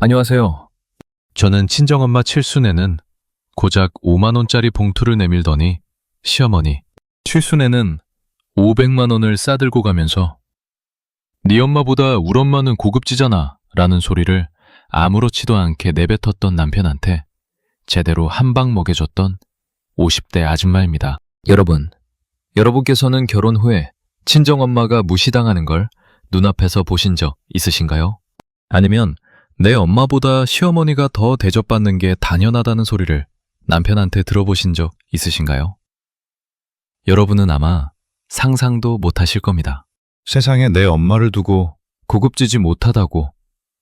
안녕하세요. 저는 친정엄마 칠순에는 고작 5만 원짜리 봉투를 내밀더니 시어머니 칠순에는 500만 원을 싸들고 가면서 네 엄마보다 우리 엄마는 고급지잖아 라는 소리를 아무렇지도 않게 내뱉었던 남편한테 제대로 한 방 먹여줬던 50대 아줌마입니다. 여러분께서는 결혼 후에 친정엄마가 무시당하는 걸 눈앞에서 보신 적 있으신가요? 아니면 내 엄마보다 시어머니가 더 대접받는 게 당연하다는 소리를 남편한테 들어보신 적 있으신가요? 여러분은 아마 상상도 못하실 겁니다. 세상에 내 엄마를 두고 고급지지 못하다고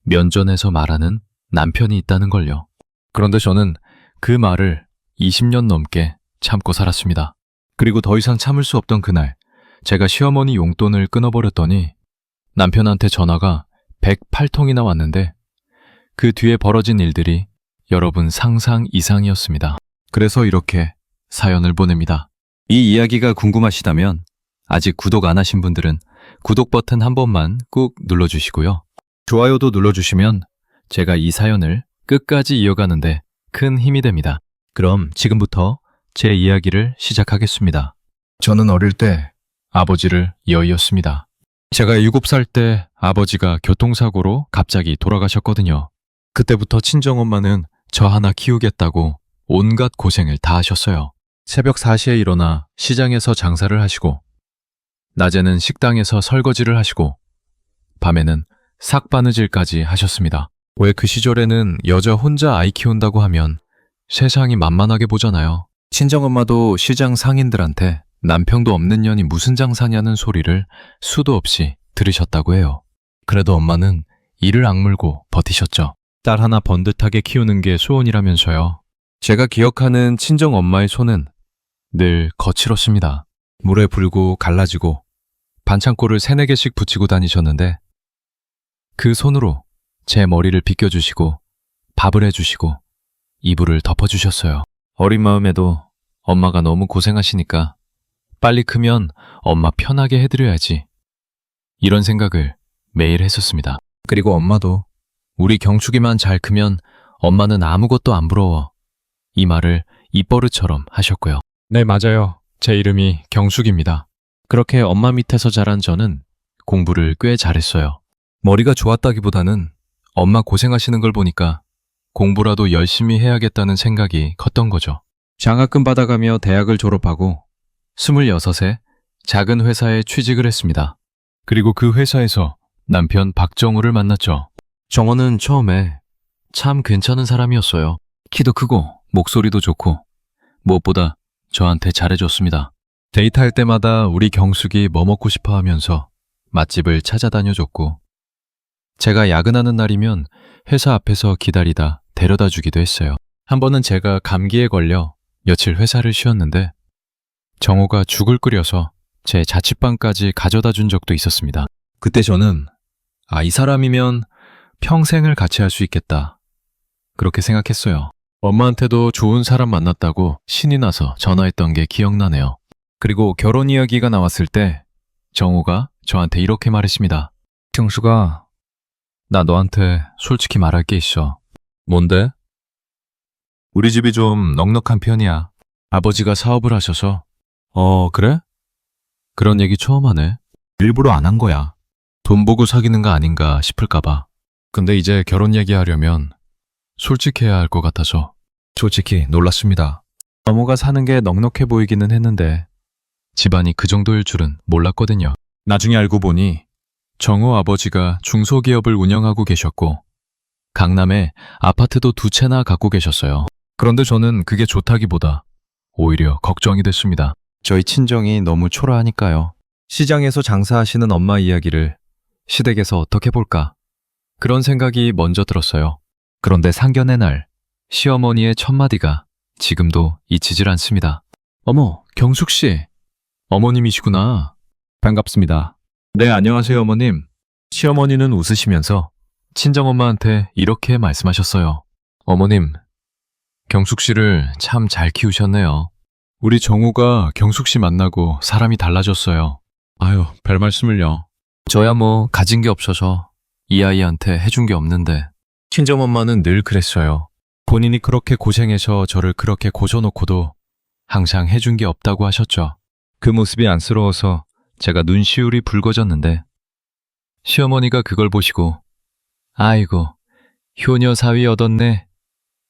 면전에서 말하는 남편이 있다는 걸요. 그런데 저는 그 말을 20년 넘게 참고 살았습니다. 그리고 더 이상 참을 수 없던 그날, 제가 시어머니 용돈을 끊어버렸더니 남편한테 전화가 108통이나 왔는데 그 뒤에 벌어진 일들이 여러분 상상 이상이었습니다. 그래서 이렇게 사연을 보냅니다. 이 이야기가 궁금하시다면 아직 구독 안 하신 분들은 구독 버튼 한 번만 꾹 눌러주시고요. 좋아요도 눌러주시면 제가 이 사연을 끝까지 이어가는데 큰 힘이 됩니다. 그럼 지금부터 제 이야기를 시작하겠습니다. 저는 어릴 때 아버지를 여의었습니다. 제가 7살 때 아버지가 교통사고로 갑자기 돌아가셨거든요. 그때부터 친정엄마는 저 하나 키우겠다고 온갖 고생을 다 하셨어요. 새벽 4시에 일어나 시장에서 장사를 하시고, 낮에는 식당에서 설거지를 하시고, 밤에는 삭바느질까지 하셨습니다. 왜 그 시절에는 여자 혼자 아이 키운다고 하면 세상이 만만하게 보잖아요. 친정엄마도 시장 상인들한테 남편도 없는 년이 무슨 장사냐는 소리를 수도 없이 들으셨다고 해요. 그래도 엄마는 이를 악물고 버티셨죠. 딸 하나 번듯하게 키우는 게 소원이라면서요. 제가 기억하는 친정엄마의 손은 늘 거칠었습니다. 물에 불고 갈라지고 반창고를 3, 4개씩 붙이고 다니셨는데 그 손으로 제 머리를 빗겨주시고 밥을 해주시고 이불을 덮어주셨어요. 어린 마음에도 엄마가 너무 고생하시니까 빨리 크면 엄마 편하게 해드려야지. 이런 생각을 매일 했었습니다. 그리고 엄마도 우리 경축이만 잘 크면 엄마는 아무것도 안 부러워. 이 말을 입버릇처럼 하셨고요. 네, 맞아요. 제 이름이 경숙입니다. 그렇게 엄마 밑에서 자란 저는 공부를 꽤 잘했어요. 머리가 좋았다기보다는 엄마 고생하시는 걸 보니까 공부라도 열심히 해야겠다는 생각이 컸던 거죠. 장학금 받아가며 대학을 졸업하고 26에 작은 회사에 취직을 했습니다. 그리고 그 회사에서 남편 박정우를 만났죠. 정호는 처음에 참 괜찮은 사람이었어요. 키도 크고 목소리도 좋고 무엇보다 저한테 잘해줬습니다. 데이트할 때마다 우리 경숙이 뭐 먹고 싶어 하면서 맛집을 찾아다녀줬고 제가 야근하는 날이면 회사 앞에서 기다리다 데려다 주기도 했어요. 한 번은 제가 감기에 걸려 며칠 회사를 쉬었는데 정호가 죽을 끓여서 제 자취방까지 가져다 준 적도 있었습니다. 그때 저는 이 사람이면 평생을 같이 할 수 있겠다. 그렇게 생각했어요. 엄마한테도 좋은 사람 만났다고 신이 나서 전화했던 게 기억나네요. 그리고 결혼 이야기가 나왔을 때 정호가 저한테 이렇게 말했습니다. 경수가, 나 너한테 솔직히 말할 게 있어. 뭔데? 우리 집이 좀 넉넉한 편이야. 아버지가 사업을 하셔서. 그래? 그런 얘기 처음 하네. 일부러 안 한 거야. 돈 보고 사귀는 거 아닌가 싶을까 봐. 근데 이제 결혼 얘기하려면 솔직해야 할 것 같아서 솔직히 놀랐습니다. 어머가 사는 게 넉넉해 보이기는 했는데 집안이 그 정도일 줄은 몰랐거든요. 나중에 알고 보니 정호 아버지가 중소기업을 운영하고 계셨고 강남에 아파트도 2채나 갖고 계셨어요. 그런데 저는 그게 좋다기보다 오히려 걱정이 됐습니다. 저희 친정이 너무 초라하니까요. 시장에서 장사하시는 엄마 이야기를 시댁에서 어떻게 볼까? 그런 생각이 먼저 들었어요. 그런데 상견의 날, 시어머니의 첫마디가 지금도 잊히질 않습니다. 어머, 경숙 씨. 어머님이시구나. 반갑습니다. 네, 안녕하세요, 어머님. 시어머니는 웃으시면서 친정엄마한테 이렇게 말씀하셨어요. 어머님, 경숙 씨를 참 잘 키우셨네요. 우리 정우가 경숙 씨 만나고 사람이 달라졌어요. 아유, 별 말씀을요. 저야 뭐 가진 게 없어서 이 아이한테 해준 게 없는데 친정엄마는 늘 그랬어요. 본인이 그렇게 고생해서 저를 그렇게 고져놓고도 항상 해준 게 없다고 하셨죠. 그 모습이 안쓰러워서 제가 눈시울이 붉어졌는데 시어머니가 그걸 보시고 아이고 효녀 사위 얻었네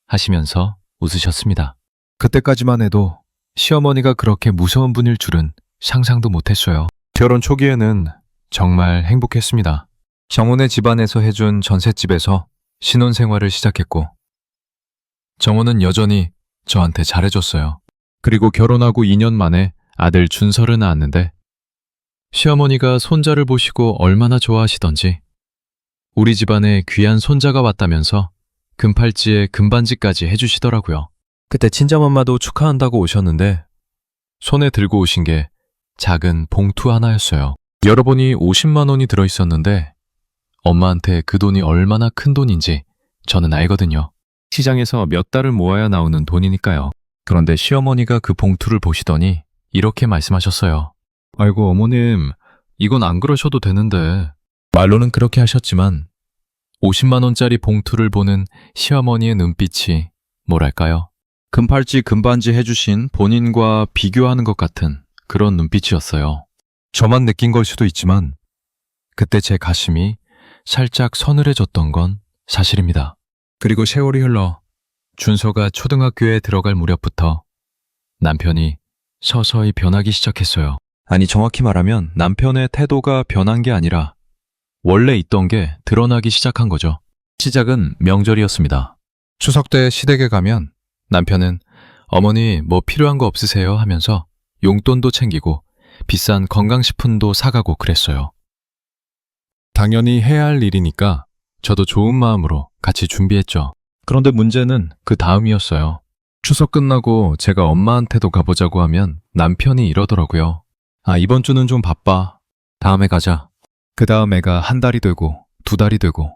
하시면서 웃으셨습니다. 그때까지만 해도 시어머니가 그렇게 무서운 분일 줄은 상상도 못했어요. 결혼 초기에는 정말 행복했습니다. 정원의 집안에서 해준 전셋집에서 신혼생활을 시작했고 정원은 여전히 저한테 잘해줬어요. 그리고 결혼하고 2년 만에 아들 준서를 낳았는데 시어머니가 손자를 보시고 얼마나 좋아하시던지 우리 집안에 귀한 손자가 왔다면서 금팔찌에 금반지까지 해주시더라고요. 그때 친정엄마도 축하한다고 오셨는데 손에 들고 오신 게 작은 봉투 하나였어요. 열어보니 50만 원이 들어있었는데 엄마한테 그 돈이 얼마나 큰 돈인지 저는 알거든요. 시장에서 몇 달을 모아야 나오는 돈이니까요. 그런데 시어머니가 그 봉투를 보시더니 이렇게 말씀하셨어요. 아이고 어머님, 이건 안 그러셔도 되는데. 말로는 그렇게 하셨지만 50만 원짜리 봉투를 보는 시어머니의 눈빛이 뭐랄까요? 금팔찌 금반지 해주신 본인과 비교하는 것 같은 그런 눈빛이었어요. 저만 느낀 걸 수도 있지만 그때 제 가슴이 살짝 서늘해졌던 건 사실입니다. 그리고 세월이 흘러 준서가 초등학교에 들어갈 무렵부터 남편이 서서히 변하기 시작했어요. 아니 정확히 말하면 남편의 태도가 변한 게 아니라 원래 있던 게 드러나기 시작한 거죠. 시작은 명절이었습니다. 추석 때 시댁에 가면 남편은 어머니 뭐 필요한 거 없으세요 하면서 용돈도 챙기고 비싼 건강식품도 사가고 그랬어요. 당연히 해야 할 일이니까 저도 좋은 마음으로 같이 준비했죠. 그런데 문제는 그 다음이었어요. 추석 끝나고 제가 엄마한테도 가보자고 하면 남편이 이러더라고요. 아, 이번 주는 좀 바빠. 다음에 가자. 그 다음 애가 한 달이 되고 두 달이 되고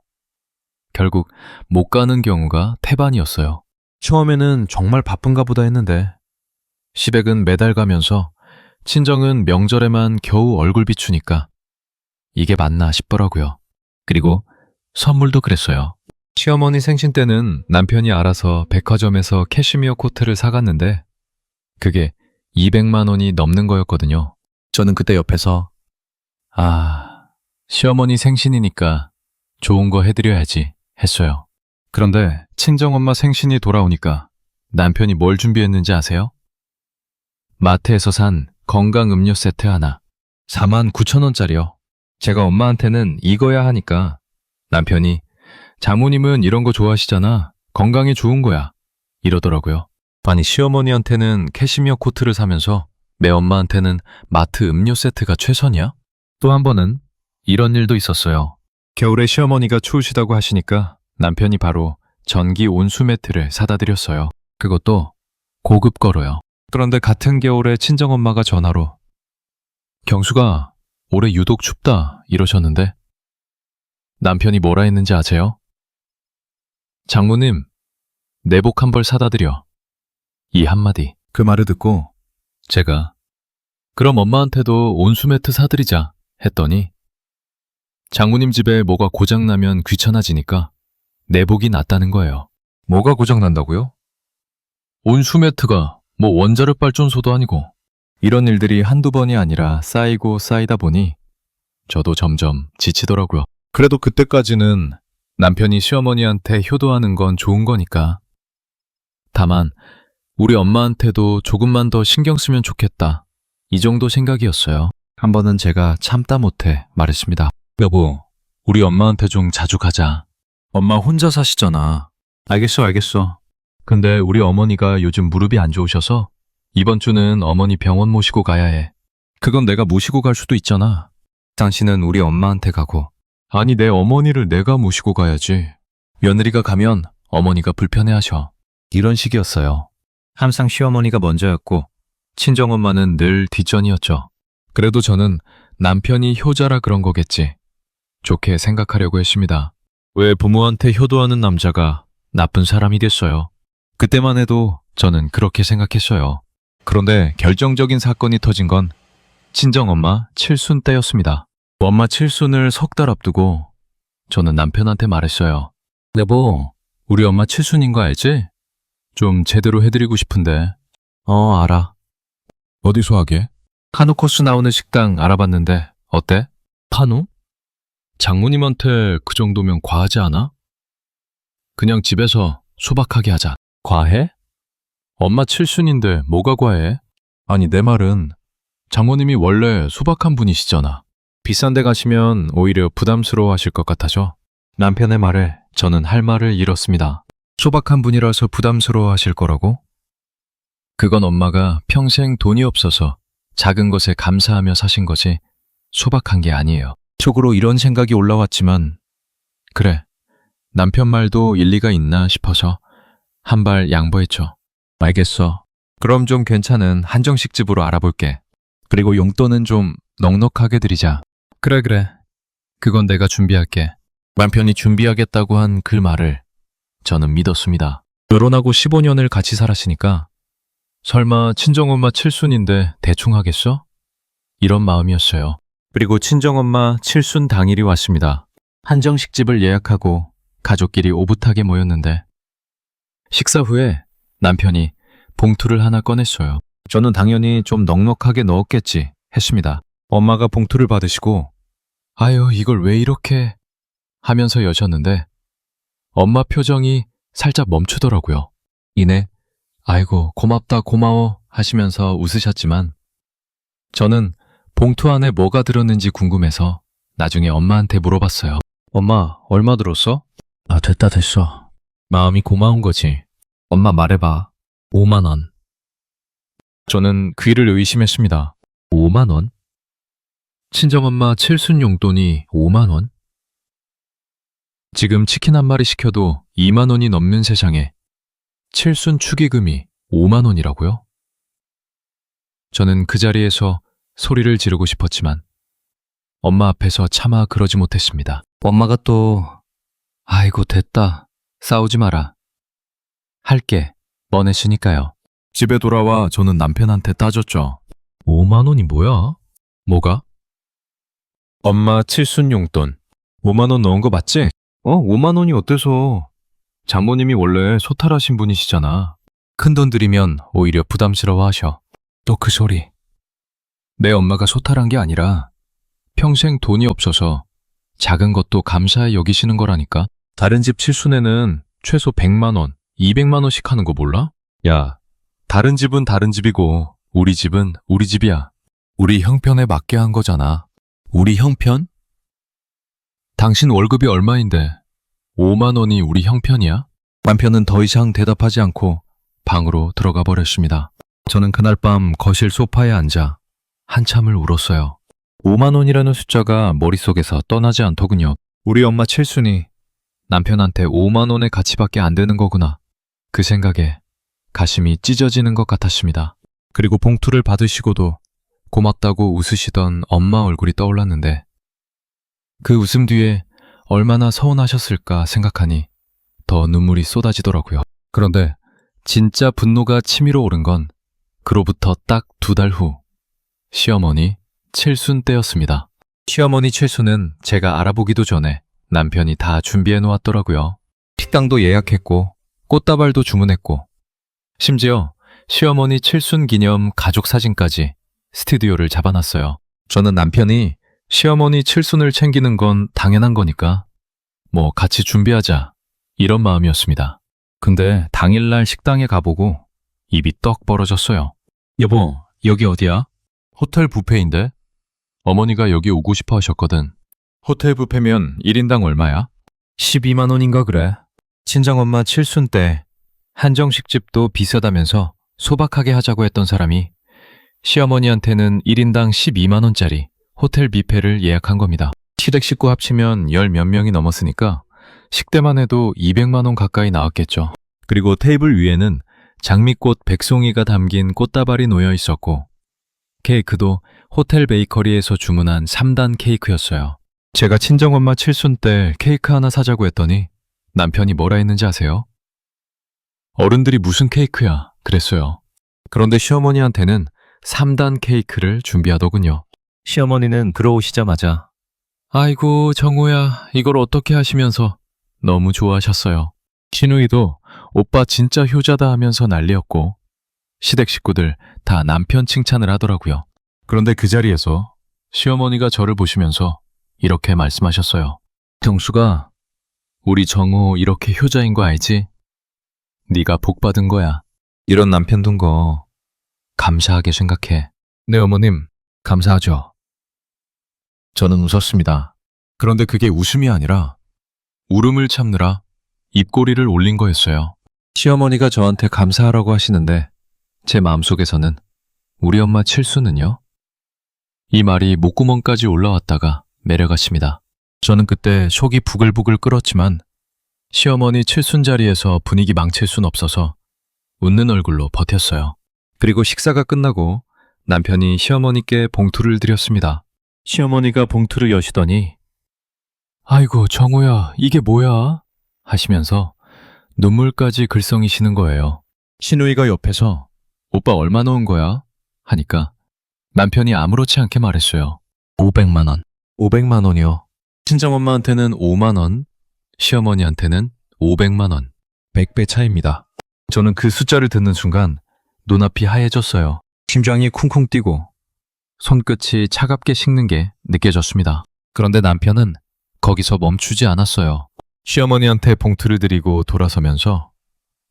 결국 못 가는 경우가 태반이었어요. 처음에는 정말 바쁜가 보다 했는데 시댁은 매달 가면서 친정은 명절에만 겨우 얼굴 비추니까 이게 맞나 싶더라고요. 그리고 선물도 그랬어요. 시어머니 생신 때는 남편이 알아서 백화점에서 캐시미어 코트를 사갔는데 그게 200만 원이 넘는 거였거든요. 저는 그때 옆에서 시어머니 생신이니까 좋은 거 해드려야지 했어요. 그런데 친정엄마 생신이 돌아오니까 남편이 뭘 준비했는지 아세요? 마트에서 산 건강 음료 세트 하나 49,000원짜리요. 제가 엄마한테는 이거야 하니까 남편이 장모님은 이런 거 좋아하시잖아. 건강에 좋은 거야. 이러더라고요. 아니 시어머니한테는 캐시미어 코트를 사면서 내 엄마한테는 마트 음료 세트가 최선이야? 또 한 번은 이런 일도 있었어요. 겨울에 시어머니가 추우시다고 하시니까 남편이 바로 전기 온수 매트를 사다 드렸어요. 그것도 고급 거로요. 그런데 같은 겨울에 친정엄마가 전화로 경수가 올해 유독 춥다 이러셨는데 남편이 뭐라 했는지 아세요? 장모님, 내복 한 벌 사다 드려. 이 한마디. 그 말을 듣고 제가 그럼 엄마한테도 온수 매트 사드리자 했더니 장모님 집에 뭐가 고장나면 귀찮아지니까 내복이 낫다는 거예요. 뭐가 고장난다고요? 온수 매트가 뭐 원자력 발전소도 아니고. 이런 일들이 한두 번이 아니라 쌓이고 쌓이다 보니 저도 점점 지치더라고요. 그래도 그때까지는 남편이 시어머니한테 효도하는 건 좋은 거니까. 다만 우리 엄마한테도 조금만 더 신경 쓰면 좋겠다. 이 정도 생각이었어요. 한 번은 제가 참다 못해 말했습니다. 여보, 우리 엄마한테 좀 자주 가자. 엄마 혼자 사시잖아. 알겠어. 근데 우리 어머니가 요즘 무릎이 안 좋으셔서 이번 주는 어머니 병원 모시고 가야 해. 그건 내가 모시고 갈 수도 있잖아. 당신은 우리 엄마한테 가고. 아니 내 어머니를 내가 모시고 가야지. 며느리가 가면 어머니가 불편해하셔. 이런 식이었어요. 항상 시어머니가 먼저였고 친정엄마는 늘 뒷전이었죠. 그래도 저는 남편이 효자라 그런 거겠지. 좋게 생각하려고 했습니다. 왜 부모한테 효도하는 남자가 나쁜 사람이 됐어요? 그때만 해도 저는 그렇게 생각했어요. 그런데 결정적인 사건이 터진 건 친정엄마 칠순 때였습니다. 엄마 칠순을 석 달 앞두고 저는 남편한테 말했어요. 여보, 우리 엄마 칠순인 거 알지? 좀 제대로 해드리고 싶은데. 알아. 어디서 하게? 한우 코스 나오는 식당 알아봤는데 어때? 한우? 장모님한테 그 정도면 과하지 않아? 그냥 집에서 소박하게 하자. 과해? 엄마 칠순인데 뭐가 과해? 아니, 내 말은 장모님이 원래 소박한 분이시잖아. 비싼 데 가시면 오히려 부담스러워 하실 것 같아서 남편의 말에 저는 할 말을 잃었습니다. 소박한 분이라서 부담스러워 하실 거라고? 그건 엄마가 평생 돈이 없어서 작은 것에 감사하며 사신 거지 소박한 게 아니에요. 속으로 이런 생각이 올라왔지만 그래, 남편 말도 일리가 있나 싶어서 한 발 양보했죠. 알겠어. 그럼 좀 괜찮은 한정식 집으로 알아볼게. 그리고 용돈은 좀 넉넉하게 드리자. 그래. 그건 내가 준비할게. 남편이 준비하겠다고 한 그 말을 저는 믿었습니다. 결혼하고 15년을 같이 살았으니까 설마 친정엄마 칠순인데 대충 하겠어? 이런 마음이었어요. 그리고 친정엄마 칠순 당일이 왔습니다. 한정식 집을 예약하고 가족끼리 오붓하게 모였는데 식사 후에 남편이 봉투를 하나 꺼냈어요. 저는 당연히 좀 넉넉하게 넣었겠지 했습니다. 엄마가 봉투를 받으시고 아유, 이걸 왜 이렇게 하면서 여셨는데 엄마 표정이 살짝 멈추더라고요. 이내 아이고 고맙다 고마워 하시면서 웃으셨지만 저는 봉투 안에 뭐가 들었는지 궁금해서 나중에 엄마한테 물어봤어요. 엄마, 얼마 들었어? 됐어. 마음이 고마운 거지. 엄마 말해봐. 5만 원. 저는 귀를 의심했습니다. 5만 원? 친정엄마 칠순 용돈이 5만 원? 지금 치킨 한 마리 시켜도 2만 원이 넘는 세상에 칠순 축의금이 5만 원이라고요? 저는 그 자리에서 소리를 지르고 싶었지만 엄마 앞에서 차마 그러지 못했습니다. 엄마가 또 아이고 됐다. 싸우지 마라. 할게. 뻔했으니까요. 집에 돌아와 저는 남편한테 따졌죠. 5만 원이 뭐야? 뭐가? 엄마 칠순 용돈 5만 원 넣은 거 맞지? 5만 원이 어때서? 장모님이 원래 소탈하신 분이시잖아. 큰돈 들이면 오히려 부담스러워 하셔. 또 그 소리. 내 엄마가 소탈한 게 아니라 평생 돈이 없어서 작은 것도 감사히 여기시는 거라니까. 다른 집 칠순에는 최소 100만 원, 200만 원씩 하는 거 몰라? 야, 다른 집은 다른 집이고 우리 집은 우리 집이야. 우리 형편에 맞게 한 거잖아. 우리 형편? 당신 월급이 얼마인데 5만 원이 우리 형편이야? 남편은 더 이상 대답하지 않고 방으로 들어가 버렸습니다. 저는 그날 밤 거실 소파에 앉아 한참을 울었어요. 5만 원이라는 숫자가 머릿속에서 떠나지 않더군요. 우리 엄마 칠순이 남편한테 5만 원의 가치밖에 안 되는 거구나. 그 생각에 가심이 찢어지는 것 같았습니다. 그리고 봉투를 받으시고도 고맙다고 웃으시던 엄마 얼굴이 떠올랐는데 그 웃음 뒤에 얼마나 서운하셨을까 생각하니 더 눈물이 쏟아지더라고요. 그런데 진짜 분노가 치밀어 오른 건 그로부터 딱 2달 후 시어머니 칠순 때였습니다. 시어머니 칠순은 제가 알아보기도 전에 남편이 다 준비해 놓았더라고요. 식당도 예약했고 꽃다발도 주문했고 심지어 시어머니 칠순 기념 가족 사진까지 스튜디오를 잡아놨어요. 저는 남편이 시어머니 칠순을 챙기는 건 당연한 거니까 뭐 같이 준비하자 이런 마음이었습니다. 근데 당일날 식당에 가보고 입이 떡 벌어졌어요. 여보, 여기 어디야? 호텔 뷔페인데? 어머니가 여기 오고 싶어 하셨거든. 호텔 뷔페면 1인당 얼마야? 12만 원인가 그래. 친정엄마 칠순 때 한정식 집도 비싸다면서 소박하게 하자고 했던 사람이 시어머니한테는 1인당 12만 원짜리 호텔 뷔페를 예약한 겁니다. 시댁 식구 합치면 10몇 명이 넘었으니까 식대만 해도 200만 원 가까이 나왔겠죠. 그리고 테이블 위에는 장미꽃 백송이가 담긴 꽃다발이 놓여 있었고 케이크도 호텔 베이커리에서 주문한 3단 케이크였어요. 제가 친정엄마 칠순 때 케이크 하나 사자고 했더니 남편이 뭐라 했는지 아세요? 어른들이 무슨 케이크야 그랬어요. 그런데 시어머니한테는 3단 케이크를 준비하더군요. 시어머니는 들어오시자마자 아이고 정우야 이걸 어떻게 하시면서 너무 좋아하셨어요. 신우이도 오빠 진짜 효자다 하면서 난리였고 시댁 식구들 다 남편 칭찬을 하더라고요. 그런데 그 자리에서 시어머니가 저를 보시면서 이렇게 말씀하셨어요. 경수가 우리 정호 이렇게 효자인 거 알지? 네가 복 받은 거야. 이런 남편 둔 거 감사하게 생각해. 네, 어머님. 감사하죠. 저는 웃었습니다. 그런데 그게 웃음이 아니라 울음을 참느라 입꼬리를 올린 거였어요. 시어머니가 저한테 감사하라고 하시는데 제 마음속에서는 우리 엄마 칠수는요? 이 말이 목구멍까지 올라왔다가 내려갔습니다. 저는 그때 속이 부글부글 끓었지만 시어머니 칠순 자리에서 분위기 망칠 순 없어서 웃는 얼굴로 버텼어요. 그리고 식사가 끝나고 남편이 시어머니께 봉투를 드렸습니다. 시어머니가 봉투를 여시더니 아이고 정호야 이게 뭐야? 하시면서 눈물까지 글썽이시는 거예요. 신우이가 옆에서 오빠 얼마 넣은 거야? 하니까 남편이 아무렇지 않게 말했어요. 500만 원. 500만 원이요. 친정엄마한테는 5만 원, 시어머니한테는 500만 원. 100배 차이입니다. 저는 그 숫자를 듣는 순간 눈앞이 하얘졌어요. 심장이 쿵쿵 뛰고 손끝이 차갑게 식는 게 느껴졌습니다. 그런데 남편은 거기서 멈추지 않았어요. 시어머니한테 봉투를 드리고 돌아서면서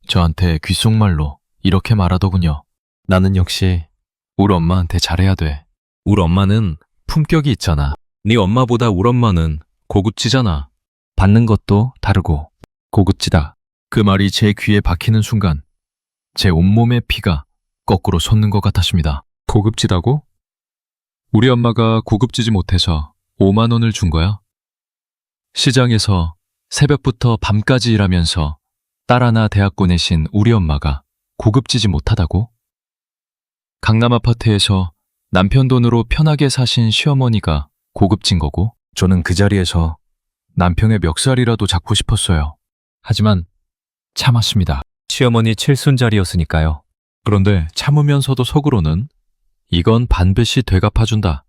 저한테 귓속말로 이렇게 말하더군요. 나는 역시 우리 엄마한테 잘해야 돼. 우리 엄마는 품격이 있잖아. 네 엄마보다 우리 엄마는 고급지잖아. 받는 것도 다르고 고급지다. 그 말이 제 귀에 박히는 순간 제 온몸의 피가 거꾸로 솟는 것 같았습니다. 고급지다고? 우리 엄마가 고급지지 못해서 5만 원을 준 거야? 시장에서 새벽부터 밤까지 일하면서 딸 하나 대학 보내신 우리 엄마가 고급지지 못하다고? 강남 아파트에서 남편 돈으로 편하게 사신 시어머니가 고급진 거고? 저는 그 자리에서 남편의 멱살이라도 잡고 싶었어요. 하지만 참았습니다. 시어머니 칠순 자리였으니까요. 그런데 참으면서도 속으로는 이건 반드시 되갚아준다.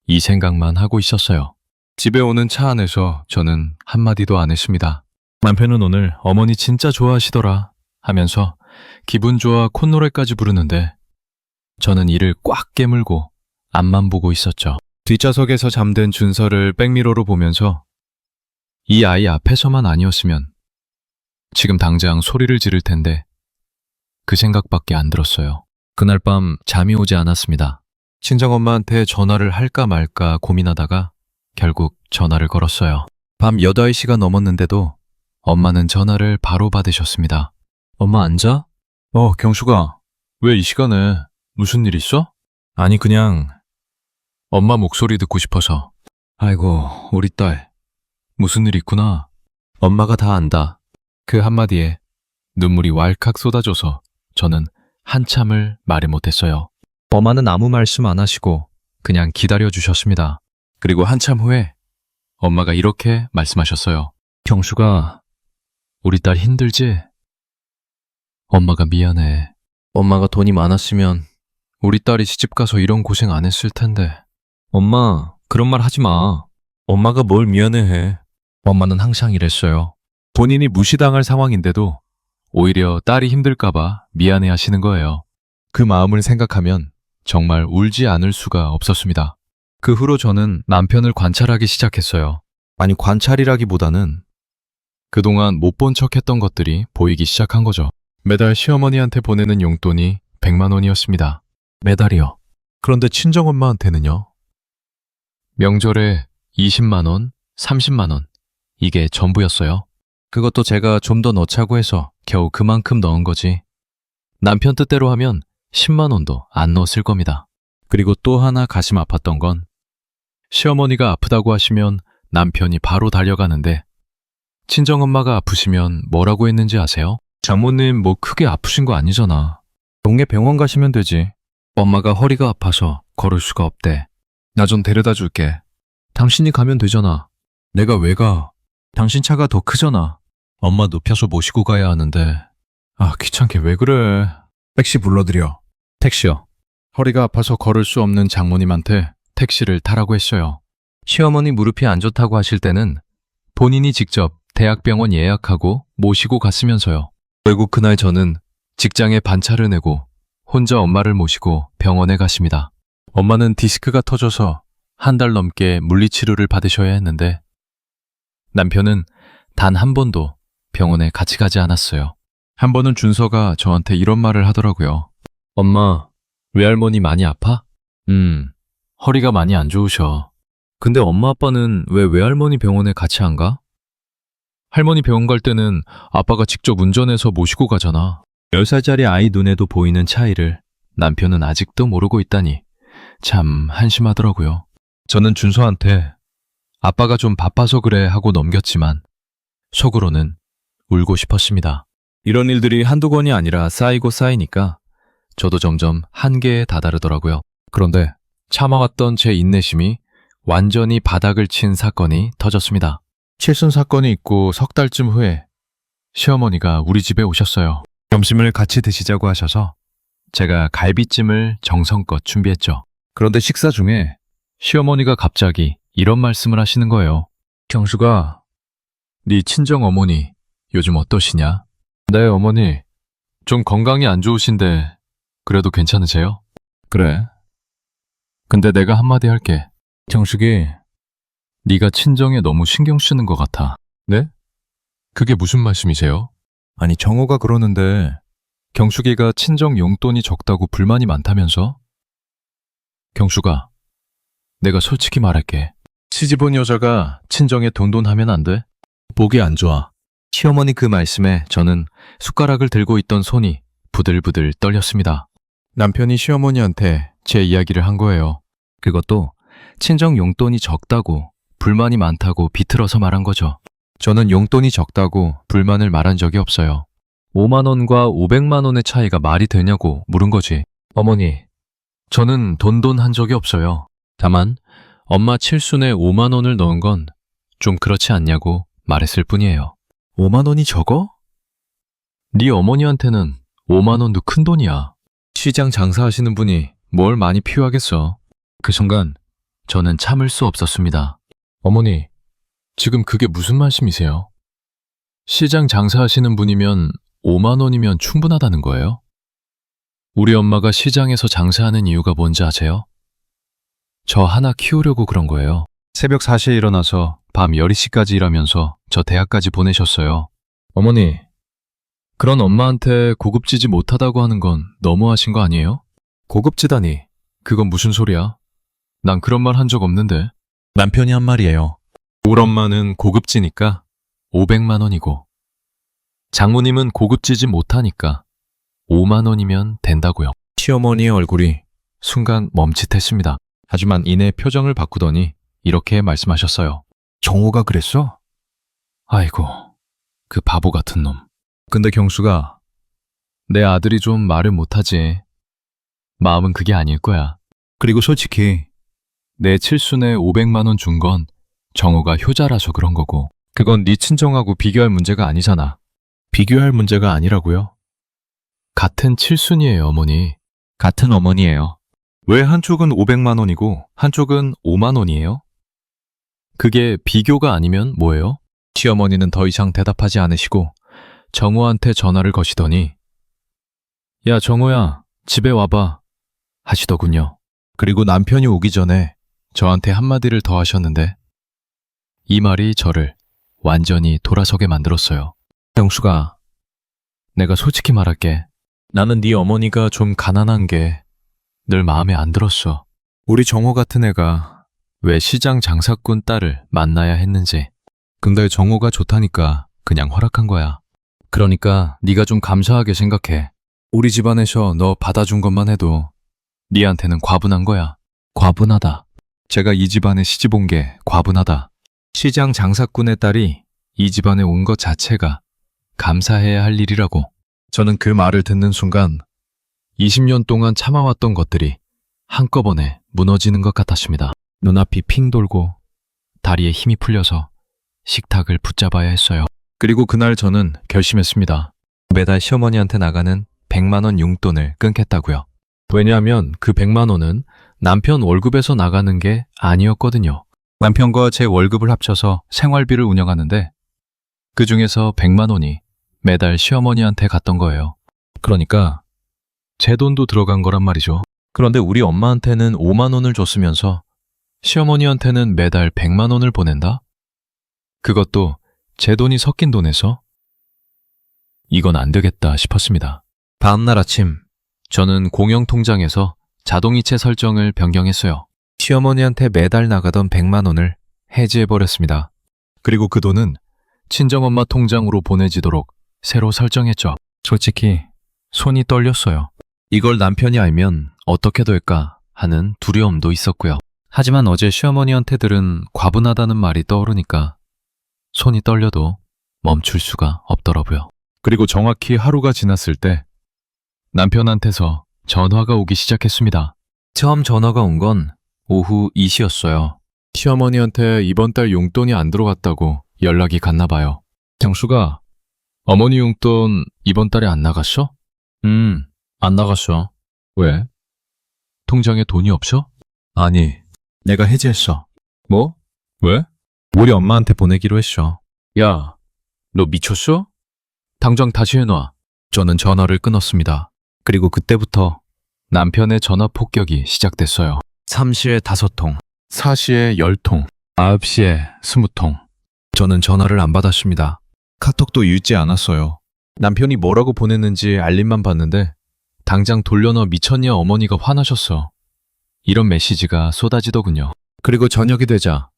이 생각만 하고 있었어요. 집에 오는 차 안에서 저는 한마디도 안 했습니다. 남편은 오늘 어머니 진짜 좋아하시더라 하면서 기분 좋아 콧노래까지 부르는데 저는 이를 꽉 깨물고 앞만 보고 있었죠. 뒷좌석에서 잠든 준서를 백미러로 보면서 이 아이 앞에서만 아니었으면 지금 당장 소리를 지를 텐데 그 생각밖에 안 들었어요. 그날 밤 잠이 오지 않았습니다. 친정엄마한테 전화를 할까 말까 고민하다가 결국 전화를 걸었어요. 밤 8시가 넘었는데도 엄마는 전화를 바로 받으셨습니다. 엄마 안 자? 경수가. 왜 이 시간에? 무슨 일 있어? 아니 그냥 엄마 목소리 듣고 싶어서. 아이고 우리 딸 무슨 일 있구나. 엄마가 다 안다. 그 한마디에 눈물이 왈칵 쏟아져서 저는 한참을 말을 못했어요. 엄마는 아무 말씀 안 하시고 그냥 기다려주셨습니다. 그리고 한참 후에 엄마가 이렇게 말씀하셨어요. 경수가 우리 딸 힘들지? 엄마가 미안해. 엄마가 돈이 많았으면 우리 딸이 시집가서 이런 고생 안 했을 텐데. 엄마 그런 말 하지 마. 엄마가 뭘 미안해해. 엄마는 항상 이랬어요. 본인이 무시당할 상황인데도 오히려 딸이 힘들까봐 미안해 하시는 거예요. 그 마음을 생각하면 정말 울지 않을 수가 없었습니다. 그 후로 저는 남편을 관찰하기 시작했어요. 아니 관찰이라기보다는 그동안 못 본 척했던 것들이 보이기 시작한 거죠. 매달 시어머니한테 보내는 용돈이 100만 원이었습니다. 매달이요. 그런데 친정엄마한테는요? 명절에 20만 원, 30만 원 이게 전부였어요. 그것도 제가 좀 더 넣자고 해서 겨우 그만큼 넣은 거지. 남편 뜻대로 하면 10만 원도 안 넣었을 겁니다. 그리고 또 하나 가슴 아팠던 건 시어머니가 아프다고 하시면 남편이 바로 달려가는데 친정엄마가 아프시면 뭐라고 했는지 아세요? 장모님 뭐 크게 아프신 거 아니잖아. 동네 병원 가시면 되지. 엄마가 허리가 아파서 걸을 수가 없대. 나 좀 데려다 줄게. 당신이 가면 되잖아. 내가 왜 가? 당신 차가 더 크잖아. 엄마 눕혀서 모시고 가야 하는데. 아 귀찮게 왜 그래. 택시 불러드려. 택시요. 허리가 아파서 걸을 수 없는 장모님한테 택시를 타라고 했어요. 시어머니 무릎이 안 좋다고 하실 때는 본인이 직접 대학병원 예약하고 모시고 갔으면서요. 결국 그날 저는 직장에 반차를 내고 혼자 엄마를 모시고 병원에 가십니다. 엄마는 디스크가 터져서 한 달 넘게 물리치료를 받으셔야 했는데 남편은 단 한 번도 병원에 같이 가지 않았어요. 한 번은 준서가 저한테 이런 말을 하더라고요. 엄마, 외할머니 많이 아파? 허리가 많이 안 좋으셔. 근데 엄마 아빠는 왜 외할머니 병원에 같이 안 가? 할머니 병원 갈 때는 아빠가 직접 운전해서 모시고 가잖아. 10살짜리 아이 눈에도 보이는 차이를 남편은 아직도 모르고 있다니 참 한심하더라고요. 저는 준서한테 아빠가 좀 바빠서 그래 하고 넘겼지만 속으로는 울고 싶었습니다. 이런 일들이 한두 번이 아니라 쌓이고 쌓이니까 저도 점점 한계에 다다르더라고요. 그런데 참아왔던 제 인내심이 완전히 바닥을 친 사건이 터졌습니다. 칠순 사건이 있고 석 달쯤 후에 시어머니가 우리 집에 오셨어요. 점심을 같이 드시자고 하셔서 제가 갈비찜을 정성껏 준비했죠. 그런데 식사 중에 시어머니가 갑자기 이런 말씀을 하시는 거예요. 경수가, 네 친정 어머니 요즘 어떠시냐? 네, 어머니. 좀 건강이 안 좋으신데 그래도 괜찮으세요? 그래. 근데 내가 한마디 할게. 경숙이, 네가 친정에 너무 신경 쓰는 것 같아. 네? 그게 무슨 말씀이세요? 아니, 정호가 그러는데 경숙이가 친정 용돈이 적다고 불만이 많다면서? 경숙아, 내가 솔직히 말할게. 시집 온 여자가 친정에 돈돈하면 안 돼? 보기 안 좋아. 시어머니 그 말씀에 저는 숟가락을 들고 있던 손이 부들부들 떨렸습니다. 남편이 시어머니한테 제 이야기를 한 거예요. 그것도 친정 용돈이 적다고 불만이 많다고 비틀어서 말한 거죠. 저는 용돈이 적다고 불만을 말한 적이 없어요. 5만 원과 500만 원의 차이가 말이 되냐고 물은 거지. 어머니, 저는 돈돈한 적이 없어요. 다만 엄마 칠순에 5만 원을 넣은 건 좀 그렇지 않냐고 말했을 뿐이에요. 5만 원이 적어? 네 어머니한테는 5만 원도 큰 돈이야. 시장 장사하시는 분이 뭘 많이 필요하겠어. 그 순간 저는 참을 수 없었습니다. 어머니, 지금 그게 무슨 말씀이세요? 시장 장사하시는 분이면 5만 원이면 충분하다는 거예요? 우리 엄마가 시장에서 장사하는 이유가 뭔지 아세요? 저 하나 키우려고 그런 거예요. 새벽 4시에 일어나서 밤 10시까지 일하면서 저 대학까지 보내셨어요. 어머니, 그런 엄마한테 고급지지 못하다고 하는 건 너무하신 거 아니에요? 고급지다니, 그건 무슨 소리야? 난 그런 말 한 적 없는데. 남편이 한 말이에요. 우리 엄마는 고급지니까 500만 원이고 장모님은 고급지지 못하니까 5만 원이면 된다고요. 시어머니의 얼굴이 순간 멈칫했습니다. 하지만 이내 표정을 바꾸더니 이렇게 말씀하셨어요. 정호가 그랬어? 아이고, 그 바보 같은 놈. 근데 경수가, 내 아들이 좀 말을 못하지. 마음은 그게 아닐 거야. 그리고 솔직히 내 칠순에 500만 원 준 건 정호가 효자라서 그런 거고, 그건 네 친정하고 비교할 문제가 아니잖아. 비교할 문제가 아니라고요? 같은 칠순이에요, 어머니. 같은 어머니예요. 왜 한쪽은 500만 원이고 한쪽은 5만 원이에요? 그게 비교가 아니면 뭐예요? 시어머니는 더 이상 대답하지 않으시고 정호한테 전화를 거시더니 야, 정호야, 집에 와봐 하시더군요. 그리고 남편이 오기 전에 저한테 한마디를 더 하셨는데 이 말이 저를 완전히 돌아서게 만들었어요. 형수가, 내가 솔직히 말할게. 나는 네 어머니가 좀 가난한 게 늘 마음에 안 들었어. 우리 정호 같은 애가 왜 시장 장사꾼 딸을 만나야 했는지. 근데 정호가 좋다니까 그냥 허락한 거야. 그러니까 네가 좀 감사하게 생각해. 우리 집안에서 너 받아준 것만 해도 네한테는 과분한 거야. 과분하다. 제가 이 집안에 시집 온 게 과분하다. 시장 장사꾼의 딸이 이 집안에 온 것 자체가 감사해야 할 일이라고. 저는 그 말을 듣는 순간 20년 동안 참아왔던 것들이 한꺼번에 무너지는 것 같았습니다. 눈앞이 핑 돌고 다리에 힘이 풀려서 식탁을 붙잡아야 했어요. 그리고 그날 저는 결심했습니다. 매달 시어머니한테 나가는 100만 원 용돈을 끊겠다고요. 왜냐하면 그 100만 원은 남편 월급에서 나가는 게 아니었거든요. 남편과 제 월급을 합쳐서 생활비를 운영하는데 그 중에서 100만 원이 매달 시어머니한테 갔던 거예요. 그러니까 제 돈도 들어간 거란 말이죠. 그런데 우리 엄마한테는 5만 원을 줬으면서 시어머니한테는 매달 100만 원을 보낸다? 그것도 제 돈이 섞인 돈에서? 이건 안 되겠다 싶었습니다. 다음날 아침, 저는 공영통장에서 자동이체 설정을 변경했어요. 시어머니한테 매달 나가던 100만 원을 해지해버렸습니다. 그리고 그 돈은 친정엄마 통장으로 보내지도록 새로 설정했죠. 솔직히 손이 떨렸어요. 이걸 남편이 알면 어떻게 될까 하는 두려움도 있었고요. 하지만 어제 시어머니한테 들은 과분하다는 말이 떠오르니까 손이 떨려도 멈출 수가 없더라고요. 그리고 정확히 하루가 지났을 때 남편한테서 전화가 오기 시작했습니다. 처음 전화가 온 건 오후 2시였어요. 시어머니한테 이번 달 용돈이 안 들어갔다고 연락이 갔나 봐요. 정수가, 어머니 용돈 이번 달에 안 나갔어? 안 나갔어. 왜? 통장에 돈이 없어? 아니, 내가 해지했어. 뭐? 왜? 우리 엄마한테 보내기로 했어. 야, 너 미쳤어? 당장 다시 해놔. 저는 전화를 끊었습니다. 그리고 그때부터 남편의 전화 폭격이 시작됐어요. 3시에 5통, 4시에 10통, 9시에 20통. 저는 전화를 안 받았습니다. 카톡도 읽지 않았어요. 남편이 뭐라고 보냈는지 알림만 봤는데 당장 돌려넣어 미쳤냐 어머니가 화나셨어. 이런 메시지가 쏟아지더군요. 그리고 저녁이 되자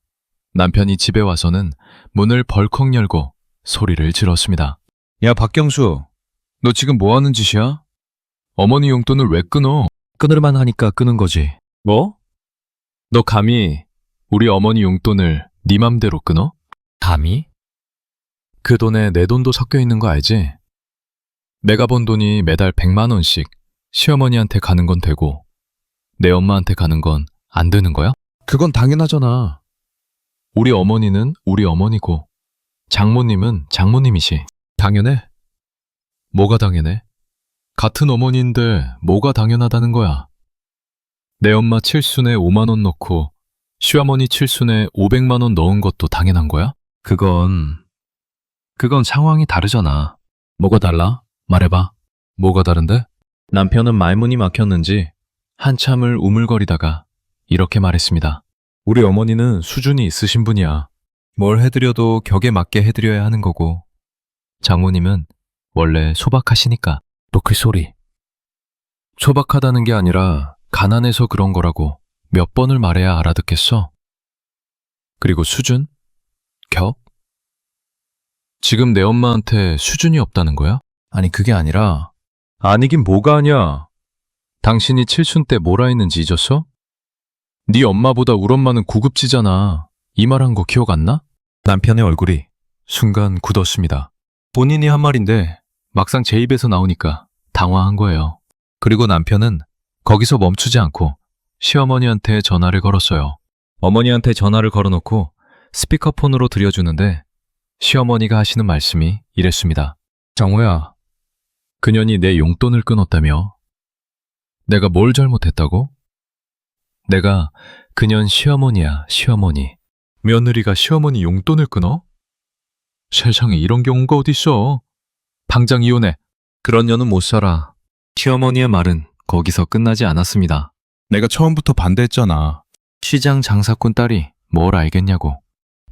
남편이 집에 와서는 문을 벌컥 열고 소리를 질렀습니다. 야, 박경수, 너 지금 뭐 하는 짓이야? 어머니 용돈을 왜 끊어? 끊을만 하니까 끄는 거지. 뭐? 너 감히 우리 어머니 용돈을 네 맘대로 끊어? 감히? 그 돈에 내 돈도 섞여 있는 거 알지? 내가 번 돈이 매달 100만 원씩 시어머니한테 가는 건 되고 내 엄마한테 가는 건 안 되는 거야? 그건 당연하잖아. 우리 어머니는 우리 어머니고 장모님은 장모님이시. 당연해? 뭐가 당연해? 같은 어머니인데 뭐가 당연하다는 거야. 내 엄마 칠순에 5만 원 넣고 시어머니 칠순에 500만 원 넣은 것도 당연한 거야? 그건 상황이 다르잖아. 뭐가 달라? 말해봐. 뭐가 다른데? 남편은 말문이 막혔는지 한참을 우물거리다가 이렇게 말했습니다. 우리 어머니는 수준이 있으신 분이야. 뭘 해드려도 격에 맞게 해드려야 하는 거고 장모님은 원래 소박하시니까. 너 그 소리. 소박하다는 게 아니라 가난해서 그런 거라고 몇 번을 말해야 알아듣겠어? 그리고 수준? 격? 지금 내 엄마한테 수준이 없다는 거야? 아니, 그게 아니라. 아니긴 뭐가 아냐. 당신이 칠순 때 뭐라 했는지 잊었어? 네 엄마보다 우리 엄마는 고급지잖아. 이 말 한 거 기억 안 나? 남편의 얼굴이 순간 굳었습니다. 본인이 한 말인데 막상 제 입에서 나오니까 당황한 거예요. 그리고 남편은 거기서 멈추지 않고 시어머니한테 전화를 걸었어요. 어머니한테 전화를 걸어놓고 스피커폰으로 들려주는데 시어머니가 하시는 말씀이 이랬습니다. 정호야, 그년이 내 용돈을 끊었다며? 내가 뭘 잘못했다고? 내가 그년 시어머니야, 시어머니. 며느리가 시어머니 용돈을 끊어? 세상에 이런 경우가 어딨어. 당장 이혼해. 그런 년은 못 살아. 시어머니의 말은 거기서 끝나지 않았습니다. 내가 처음부터 반대했잖아. 시장 장사꾼 딸이 뭘 알겠냐고.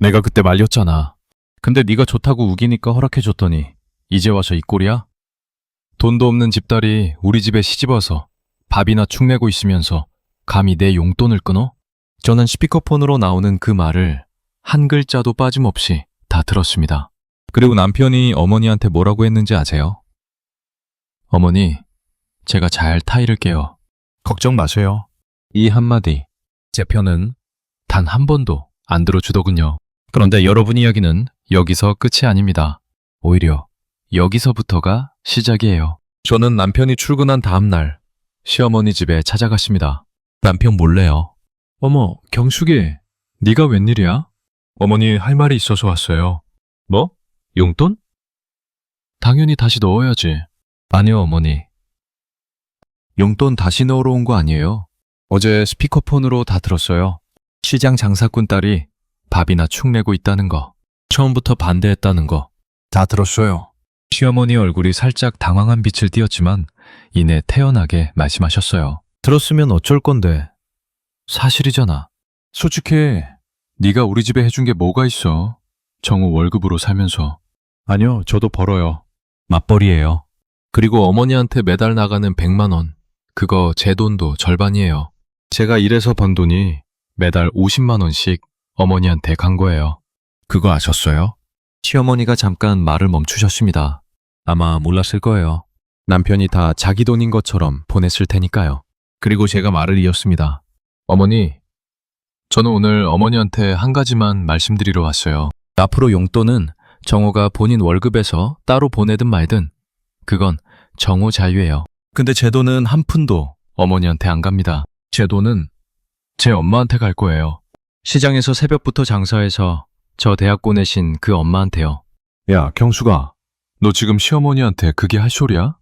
내가 그때 말렸잖아. 근데 네가 좋다고 우기니까 허락해줬더니 이제 와서 이 꼴이야? 돈도 없는 집딸이 우리 집에 시집와서 밥이나 축 내고 있으면서 감히 내 용돈을 끊어? 저는 스피커폰으로 나오는 그 말을 한 글자도 빠짐없이 다 들었습니다. 그리고 남편이 어머니한테 뭐라고 했는지 아세요? 어머니, 제가 잘 타이를게요. 걱정 마세요. 이 한마디, 제 편은 단 한 번도 안 들어주더군요. 그런데 여러분 이야기는 여기서 끝이 아닙니다. 오히려 여기서부터가 시작이에요. 저는 남편이 출근한 다음 날 시어머니 집에 찾아갔습니다. 남편 몰래요. 어머, 경숙이, 네가 웬일이야? 어머니 할 말이 있어서 왔어요. 뭐? 용돈? 당연히 다시 넣어야지. 아니요, 어머니. 용돈 다시 넣으러 온 거 아니에요. 어제 스피커폰으로 다 들었어요. 시장 장사꾼 딸이 밥이나 축 내고 있다는 거. 처음부터 반대했다는 거. 다 들었어요. 시어머니 얼굴이 살짝 당황한 빛을 띠었지만 이내 태연하게 말씀하셨어요. 들었으면 어쩔 건데. 사실이잖아. 솔직히 네가 우리 집에 해준 게 뭐가 있어. 정우 월급으로 살면서. 아니요, 저도 벌어요. 맞벌이에요. 그리고 어머니한테 매달 나가는 100만 원. 그거 제 돈도 절반이에요. 제가 일해서 번 돈이 매달 50만 원씩 어머니한테 간 거예요. 그거 아셨어요? 시어머니가 잠깐 말을 멈추셨습니다. 아마 몰랐을 거예요. 남편이 다 자기 돈인 것처럼 보냈을 테니까요. 그리고 제가 말을 이었습니다. 어머니, 저는 오늘 어머니한테 한 가지만 말씀드리러 왔어요. 앞으로 용돈은 정호가 본인 월급에서 따로 보내든 말든 그건 정호 자유예요. 근데 제 돈은 한 푼도 어머니한테 안 갑니다. 제 돈은 제 엄마한테 갈 거예요. 시장에서 새벽부터 장사해서 저 대학 보내신 그 엄마한테요. 야, 경수가, 너 지금 시어머니한테 그게 할 소리야?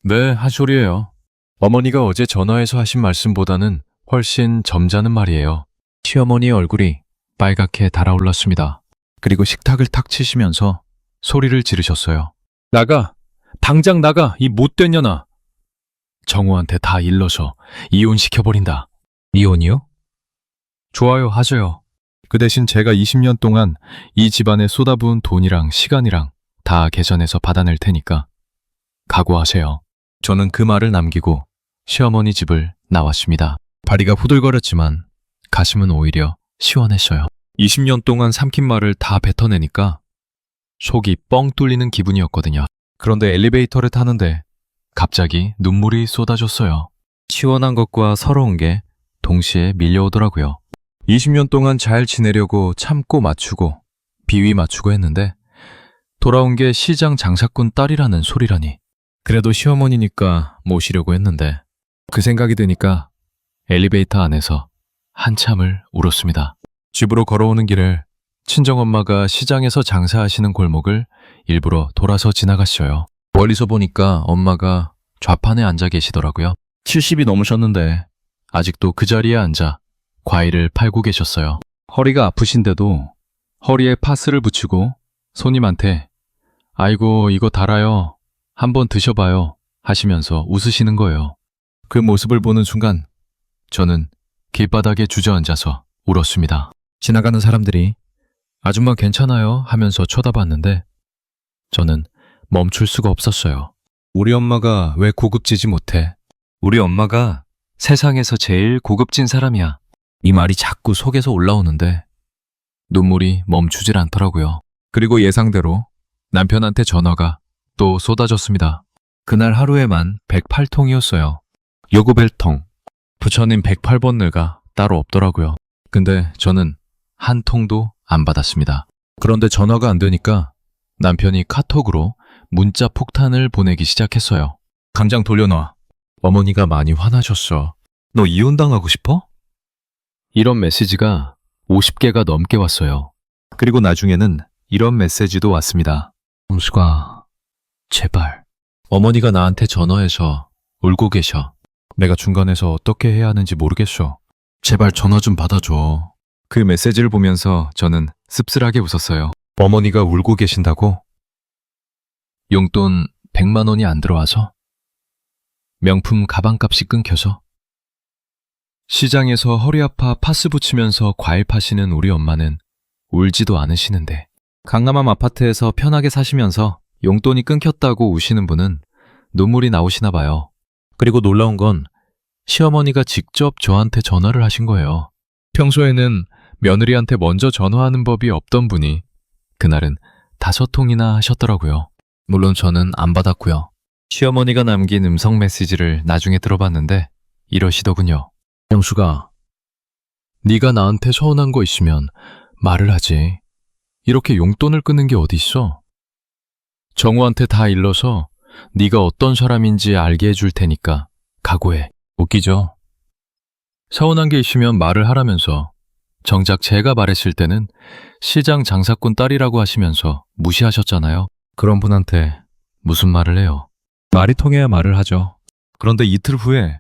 네, 할 소리예요. 어머니가 어제 전화해서 하신 말씀보다는 훨씬 점잖은 말이에요. 시어머니의 얼굴이 빨갛게 달아올랐습니다. 그리고 식탁을 탁 치시면서 소리를 지르셨어요. 나가! 당장 나가! 이 못된 년아! 정우한테 다 일러서 이혼시켜버린다. 이혼이요? 좋아요, 하세요. 그 대신 제가 20년 동안 이 집안에 쏟아부은 돈이랑 시간이랑 다 계산해서 받아낼 테니까 각오하세요. 저는 그 말을 남기고 시어머니 집을 나왔습니다. 다리가 후들거렸지만 가슴은 오히려 시원했어요. 20년 동안 삼킨 말을 다 뱉어내니까 속이 뻥 뚫리는 기분이었거든요. 그런데 엘리베이터를 타는데 갑자기 눈물이 쏟아졌어요. 시원한 것과 서러운 게 동시에 밀려오더라고요. 20년 동안 잘 지내려고 참고 맞추고 비위 맞추고 했는데 돌아온 게 시장 장사꾼 딸이라는 소리라니. 그래도 시어머니니까 모시려고 했는데 그 생각이 드니까 엘리베이터 안에서 한참을 울었습니다. 집으로 걸어오는 길에 친정엄마가 시장에서 장사하시는 골목을 일부러 돌아서 지나갔어요. 멀리서 보니까 엄마가 좌판에 앉아 계시더라고요. 70이 넘으셨는데 아직도 그 자리에 앉아 과일을 팔고 계셨어요. 허리가 아프신데도 허리에 파스를 붙이고 손님한테 아이고 이거 달아요. 한번 드셔봐요 하시면서 웃으시는 거예요. 그 모습을 보는 순간 저는 길바닥에 주저앉아서 울었습니다. 지나가는 사람들이 아줌마 괜찮아요 하면서 쳐다봤는데 저는 멈출 수가 없었어요. 우리 엄마가 왜 고급지지 못해? 우리 엄마가 세상에서 제일 고급진 사람이야. 이 말이 자꾸 속에서 올라오는데 눈물이 멈추질 않더라고요. 그리고 예상대로 남편한테 전화가 또 쏟아졌습니다. 그날 하루에만 108통이었어요. 요구 100통. 부처님 108번늘가 따로 없더라고요. 근데 저는 한 통도 안 받았습니다. 그런데 전화가 안 되니까 남편이 카톡으로 문자 폭탄을 보내기 시작했어요. 당장 돌려놔. 어머니가 많이 화나셨어. 너 이혼당하고 싶어? 이런 메시지가 50개가 넘게 왔어요. 그리고 나중에는 이런 메시지도 왔습니다. 홍수가, 제발. 어머니가 나한테 전화해서 울고 계셔. 내가 중간에서 어떻게 해야 하는지 모르겠어. 제발 전화 좀 받아줘. 그 메시지를 보면서 저는 씁쓸하게 웃었어요. 어머니가 울고 계신다고? 용돈 100만 원이 안 들어와서? 명품 가방값이 끊겨서? 시장에서 허리 아파 파스 붙이면서 과일 파시는 우리 엄마는 울지도 않으시는데 강남암 아파트에서 편하게 사시면서 용돈이 끊겼다고 우시는 분은 눈물이 나오시나 봐요. 그리고 놀라운 건 시어머니가 직접 저한테 전화를 하신 거예요. 평소에는 며느리한테 먼저 전화하는 법이 없던 분이 그날은 5통이나 하셨더라고요. 물론 저는 안 받았고요. 시어머니가 남긴 음성 메시지를 나중에 들어봤는데 이러시더군요. 영수가, 네가 나한테 서운한 거 있으면 말을 하지. 이렇게 용돈을 끊는 게 어디 있어? 정우한테 다 일러서 네가 어떤 사람인지 알게 해줄 테니까 각오해. 웃기죠? 서운한 게 있으면 말을 하라면서 정작 제가 말했을 때는 시장 장사꾼 딸이라고 하시면서 무시하셨잖아요. 그런 분한테 무슨 말을 해요? 말이 통해야 말을 하죠. 그런데 이틀 후에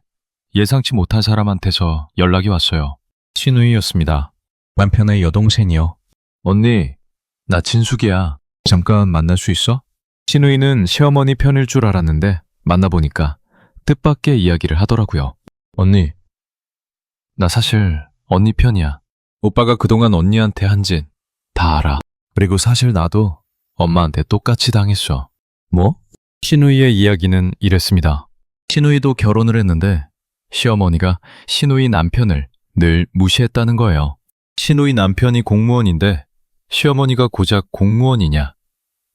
예상치 못한 사람한테서 연락이 왔어요. 신우이였습니다. 남편의 여동생이요. 언니, 나 진숙이야. 잠깐 만날 수 있어? 신우이는 시어머니 편일 줄 알았는데 만나보니까 뜻밖의 이야기를 하더라고요. 언니, 나 사실 언니 편이야. 오빠가 그동안 언니한테 한 짓 다 알아. 그리고 사실 나도 엄마한테 똑같이 당했어. 뭐? 신우이의 이야기는 이랬습니다. 신우이도 결혼을 했는데 시어머니가 신우이 남편을 늘 무시했다는 거예요. 신우이 남편이 공무원인데 시어머니가 고작 공무원이냐,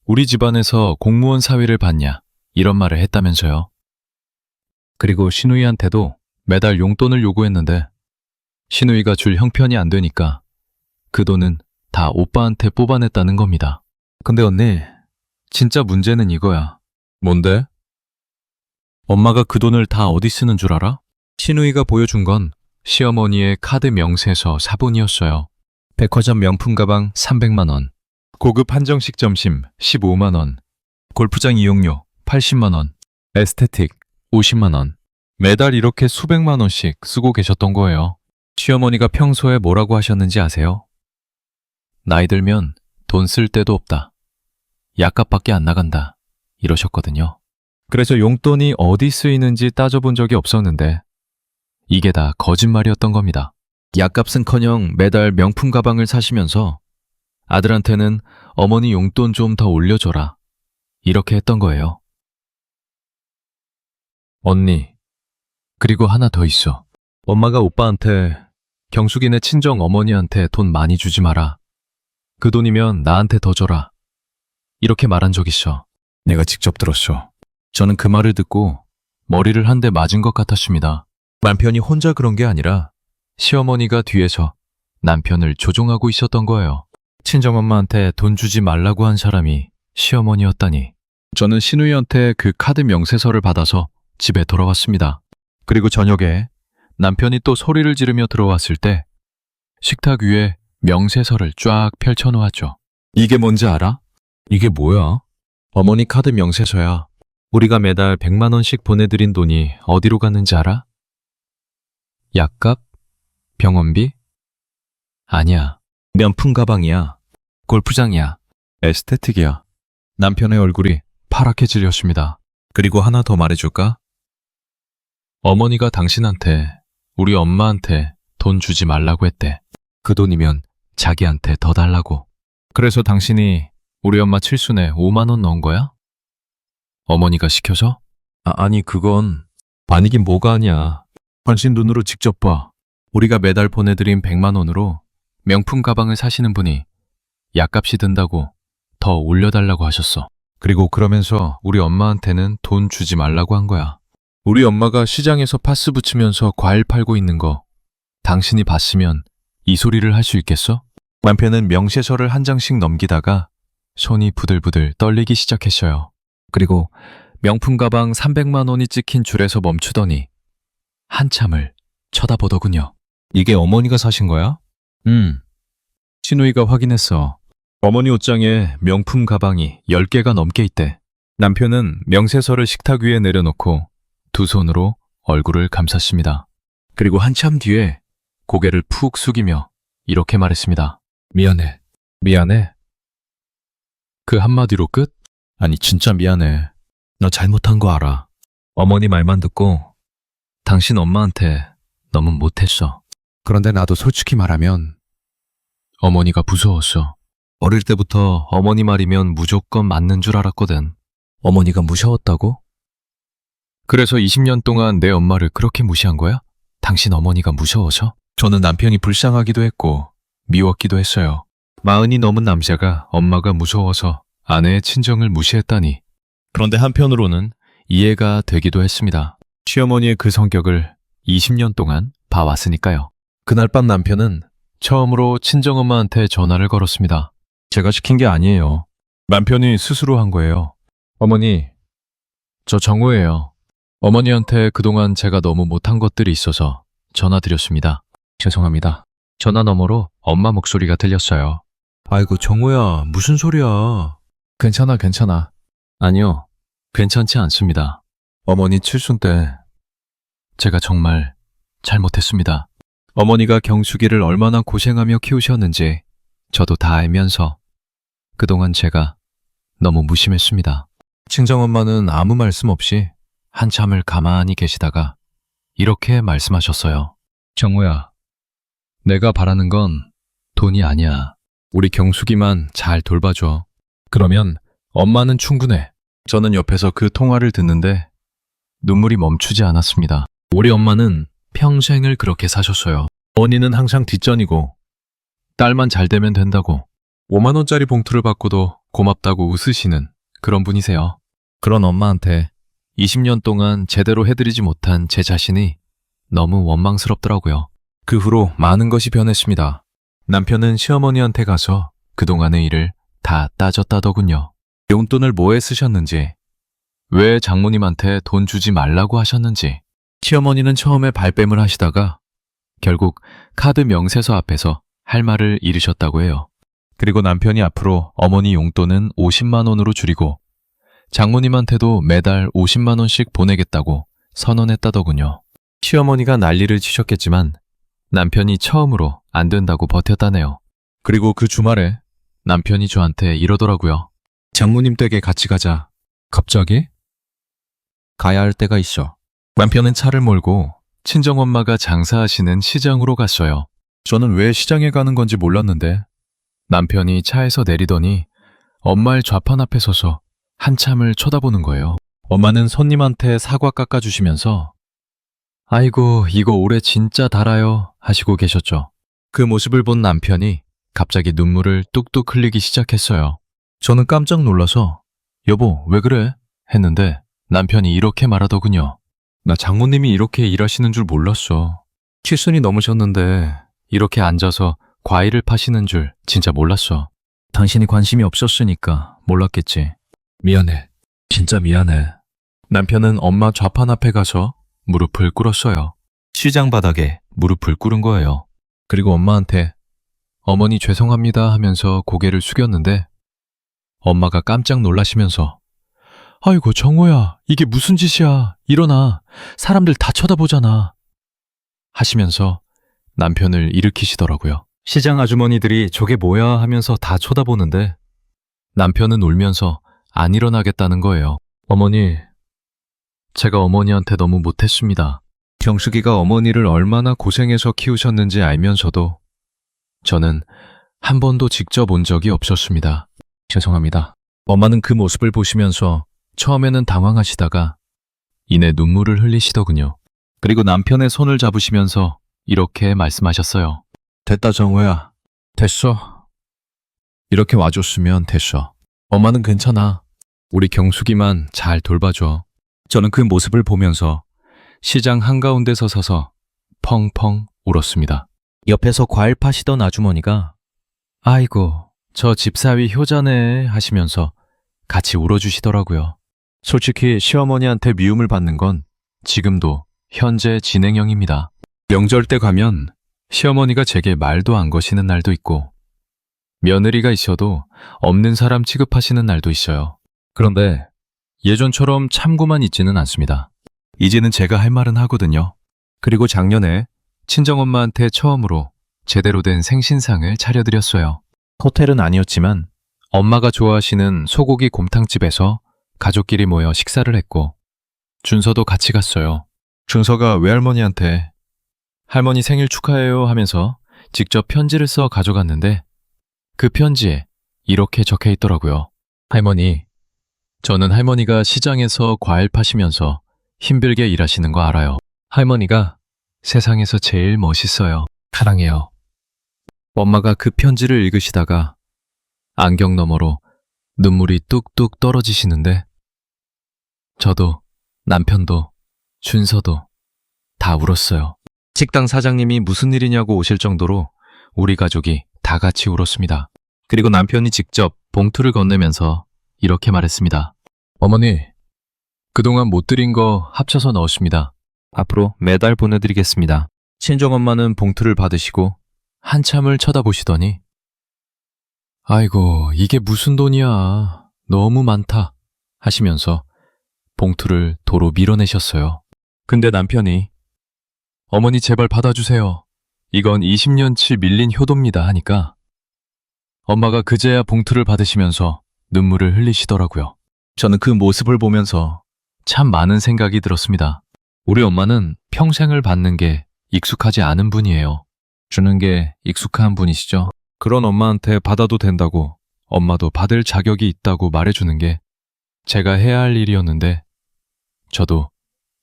우리 집안에서 공무원 사위를 받냐, 이런 말을 했다면서요. 그리고 신우이한테도 매달 용돈을 요구했는데 신우이가 줄 형편이 안 되니까 그 돈은 다 오빠한테 뽑아냈다는 겁니다. 근데 언니, 진짜 문제는 이거야. 뭔데? 엄마가 그 돈을 다 어디 쓰는 줄 알아? 신우이가 보여준 건 시어머니의 카드 명세서 사본이었어요. 백화점 명품 가방 300만 원, 고급 한정식 점심 15만 원, 골프장 이용료 80만 원, 에스테틱 50만 원. 매달 이렇게 수백만 원씩 쓰고 계셨던 거예요. 시어머니가 평소에 뭐라고 하셨는지 아세요? 나이 들면 돈 쓸 데도 없다. 약값밖에 안 나간다. 이러셨거든요. 그래서 용돈이 어디 쓰이는지 따져본 적이 없었는데 이게 다 거짓말이었던 겁니다. 약값은커녕 매달 명품 가방을 사시면서 아들한테는 어머니 용돈 좀 더 올려줘라, 이렇게 했던 거예요. 언니, 그리고 하나 더 있어. 엄마가 오빠한테 경숙이네 친정 어머니한테 돈 많이 주지 마라. 그 돈이면 나한테 더 줘라, 이렇게 말한 적 있어. 내가 직접 들었어. 저는 그 말을 듣고 머리를 한 대 맞은 것 같았습니다. 남편이 혼자 그런 게 아니라 시어머니가 뒤에서 남편을 조종하고 있었던 거예요. 친정엄마한테 돈 주지 말라고 한 사람이 시어머니였다니. 저는 신우이한테 그 카드 명세서를 받아서 집에 돌아왔습니다. 그리고 저녁에 남편이 또 소리를 지르며 들어왔을 때 식탁 위에 명세서를 쫙 펼쳐놓았죠. 이게 뭔지 알아? 이게 뭐야? 어머니 카드 명세서야. 우리가 매달 100만 원씩 보내드린 돈이 어디로 갔는지 알아? 약값? 병원비? 아니야. 명품 가방이야. 골프장이야. 에스테틱이야. 남편의 얼굴이 파랗게 질렸습니다. 그리고 하나 더 말해줄까? 어머니가 당신한테, 우리 엄마한테 돈 주지 말라고 했대. 그 돈이면 자기한테 더 달라고. 그래서 당신이 우리 엄마 칠순에 5만 원 넣은 거야? 어머니가 시켜서? 아니 그건... 아니긴 뭐가 아니야. 당신 눈으로 직접 봐. 우리가 매달 보내드린 100만 원으로 명품 가방을 사시는 분이 약값이 든다고 더 올려달라고 하셨어. 그리고 그러면서 우리 엄마한테는 돈 주지 말라고 한 거야. 우리 엄마가 시장에서 파스 붙이면서 과일 팔고 있는 거 당신이 봤으면 이 소리를 할 수 있겠어? 남편은 명세서를 한 장씩 넘기다가 손이 부들부들 떨리기 시작했어요. 그리고 명품 가방 300만 원이 찍힌 줄에서 멈추더니 한참을 쳐다보더군요. 이게 어머니가 사신 거야? 신우이가 확인했어. 어머니 옷장에 명품 가방이 10개가 넘게 있대. 남편은 명세서를 식탁 위에 내려놓고 두 손으로 얼굴을 감쌌습니다. 그리고 한참 뒤에 고개를 푹 숙이며 이렇게 말했습니다. 미안해. 미안해. 그 한마디로 끝? 아니 진짜 미안해. 너 잘못한 거 알아. 어머니 말만 듣고 당신 엄마한테 너무 못했어. 그런데 나도 솔직히 말하면 어머니가 무서웠어. 어릴 때부터 어머니 말이면 무조건 맞는 줄 알았거든. 어머니가 무서웠다고? 그래서 20년 동안 내 엄마를 그렇게 무시한 거야? 당신 어머니가 무서워서? 저는 남편이 불쌍하기도 했고 미웠기도 했어요. 40이 넘은 남자가 엄마가 무서워서 아내의 친정을 무시했다니. 그런데 한편으로는 이해가 되기도 했습니다. 시어머니의 그 성격을 20년 동안 봐왔으니까요. 그날 밤 남편은 처음으로 친정엄마한테 전화를 걸었습니다. 제가 시킨 게 아니에요. 남편이 스스로 한 거예요. 어머니, 저 정우예요. 어머니한테 그동안 제가 너무 못한 것들이 있어서 전화드렸습니다. 죄송합니다. 전화 너머로 엄마 목소리가 들렸어요. 아이고 정우야, 무슨 소리야. 괜찮아. 아니요, 괜찮지 않습니다. 어머니 칠순 때 제가 정말 잘못했습니다. 어머니가 경숙이를 얼마나 고생하며 키우셨는지 저도 다 알면서 그동안 제가 너무 무심했습니다. 친정엄마는 아무 말씀 없이 한참을 가만히 계시다가 이렇게 말씀하셨어요. 정우야, 내가 바라는 건 돈이 아니야. 우리 경숙이만 잘 돌봐줘. 그러면 엄마는 충분해. 저는 옆에서 그 통화를 듣는데 눈물이 멈추지 않았습니다. 우리 엄마는 평생을 그렇게 사셨어요. 어머니는 항상 뒷전이고 딸만 잘 되면 된다고 5만 원짜리 봉투를 받고도 고맙다고 웃으시는 그런 분이세요. 그런 엄마한테 20년 동안 제대로 해드리지 못한 제 자신이 너무 원망스럽더라고요. 그 후로 많은 것이 변했습니다. 남편은 시어머니한테 가서 그동안의 일을 다 따졌다더군요. 용돈을 뭐에 쓰셨는지, 왜 장모님한테 돈 주지 말라고 하셨는지. 시어머니는 처음에 발뺌을 하시다가 결국 카드 명세서 앞에서 할 말을 잃으셨다고 해요. 그리고 남편이 앞으로 어머니 용돈은 50만 원으로 줄이고 장모님한테도 매달 50만 원씩 보내겠다고 선언했다더군요. 시어머니가 난리를 치셨겠지만 남편이 처음으로 안 된다고 버텼다네요. 그리고 그 주말에 남편이 저한테 이러더라고요. 장모님 댁에 같이 가자. 갑자기? 가야 할 때가 있어. 남편은 차를 몰고 친정엄마가 장사하시는 시장으로 갔어요. 저는 왜 시장에 가는 건지 몰랐는데 남편이 차에서 내리더니 엄마의 좌판 앞에 서서 한참을 쳐다보는 거예요. 엄마는 손님한테 사과 깎아주시면서 아이고 이거 올해 진짜 달아요 하시고 계셨죠. 그 모습을 본 남편이 갑자기 눈물을 뚝뚝 흘리기 시작했어요. 저는 깜짝 놀라서 여보 왜 그래? 했는데 남편이 이렇게 말하더군요. 나 장모님이 이렇게 일하시는 줄 몰랐어. 70이 넘으셨는데 이렇게 앉아서 과일을 파시는 줄 진짜 몰랐어. 당신이 관심이 없었으니까 몰랐겠지. 미안해. 진짜 미안해. 남편은 엄마 좌판 앞에 가서 무릎을 꿇었어요. 시장 바닥에 무릎을 꿇은 거예요. 그리고 엄마한테 어머니 죄송합니다 하면서 고개를 숙였는데 엄마가 깜짝 놀라시면서 아이고 정호야 이게 무슨 짓이야. 일어나. 사람들 다 쳐다보잖아. 하시면서 남편을 일으키시더라고요. 시장 아주머니들이 저게 뭐야 하면서 다 쳐다보는데 남편은 울면서 안 일어나겠다는 거예요. 어머니, 제가 어머니한테 너무 못했습니다. 경숙이가 어머니를 얼마나 고생해서 키우셨는지 알면서도 저는 한 번도 직접 온 적이 없었습니다. 죄송합니다. 엄마는 그 모습을 보시면서 처음에는 당황하시다가 이내 눈물을 흘리시더군요. 그리고 남편의 손을 잡으시면서 이렇게 말씀하셨어요. 됐다 정우야. 됐어. 이렇게 와줬으면 됐어. 엄마는 괜찮아. 우리 경숙이만 잘 돌봐줘. 저는 그 모습을 보면서 시장 한가운데서 서서 펑펑 울었습니다. 옆에서 과일 파시던 아주머니가 아이고 저 집사위 효자네 하시면서 같이 울어주시더라고요. 솔직히 시어머니한테 미움을 받는 건 지금도 현재 진행형입니다. 명절 때 가면 시어머니가 제게 말도 안 거시는 날도 있고 며느리가 있어도 없는 사람 취급하시는 날도 있어요. 그런데 예전처럼 참고만 있지는 않습니다. 이제는 제가 할 말은 하거든요. 그리고 작년에 친정엄마한테 처음으로 제대로 된 생신상을 차려드렸어요. 호텔은 아니었지만 엄마가 좋아하시는 소고기 곰탕집에서 가족끼리 모여 식사를 했고 준서도 같이 갔어요. 준서가 외할머니한테 할머니 생일 축하해요 하면서 직접 편지를 써 가져갔는데 그 편지에 이렇게 적혀 있더라고요. 할머니, 저는 할머니가 시장에서 과일 파시면서 힘들게 일하시는 거 알아요. 할머니가 세상에서 제일 멋있어요. 사랑해요. 엄마가 그 편지를 읽으시다가 안경 너머로 눈물이 뚝뚝 떨어지시는데 저도 남편도 준서도 다 울었어요. 식당 사장님이 무슨 일이냐고 오실 정도로 우리 가족이 다 같이 울었습니다. 그리고 남편이 직접 봉투를 건네면서 이렇게 말했습니다. 어머니, 그동안 못 드린 거 합쳐서 넣었습니다. 앞으로 매달 보내드리겠습니다. 친정엄마는 봉투를 받으시고 한참을 쳐다보시더니 아이고 이게 무슨 돈이야. 너무 많다 하시면서 봉투를 도로 밀어내셨어요. 근데 남편이 어머니 제발 받아주세요. 이건 20년치 밀린 효도입니다 하니까 엄마가 그제야 봉투를 받으시면서 눈물을 흘리시더라고요. 저는 그 모습을 보면서 참 많은 생각이 들었습니다. 우리 엄마는 평생을 받는 게 익숙하지 않은 분이에요. 주는 게 익숙한 분이시죠. 그런 엄마한테 받아도 된다고, 엄마도 받을 자격이 있다고 말해주는 게 제가 해야 할 일이었는데 저도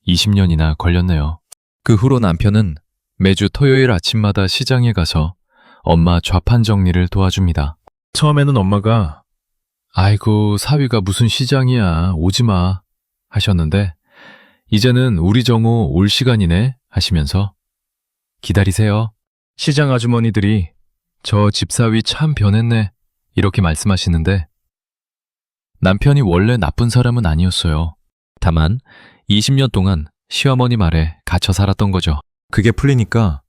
20년이나 걸렸네요. 그 후로 남편은 매주 토요일 아침마다 시장에 가서 엄마 좌판 정리를 도와줍니다. 처음에는 엄마가 아이고 사위가 무슨 시장이야 오지 마 하셨는데 이제는 우리 정호 올 시간이네 하시면서 기다리세요. 시장 아주머니들이 저 집사위 참 변했네 이렇게 말씀하시는데 남편이 원래 나쁜 사람은 아니었어요. 다만 20년 동안 시어머니 말에 갇혀 살았던 거죠. 그게 풀리니까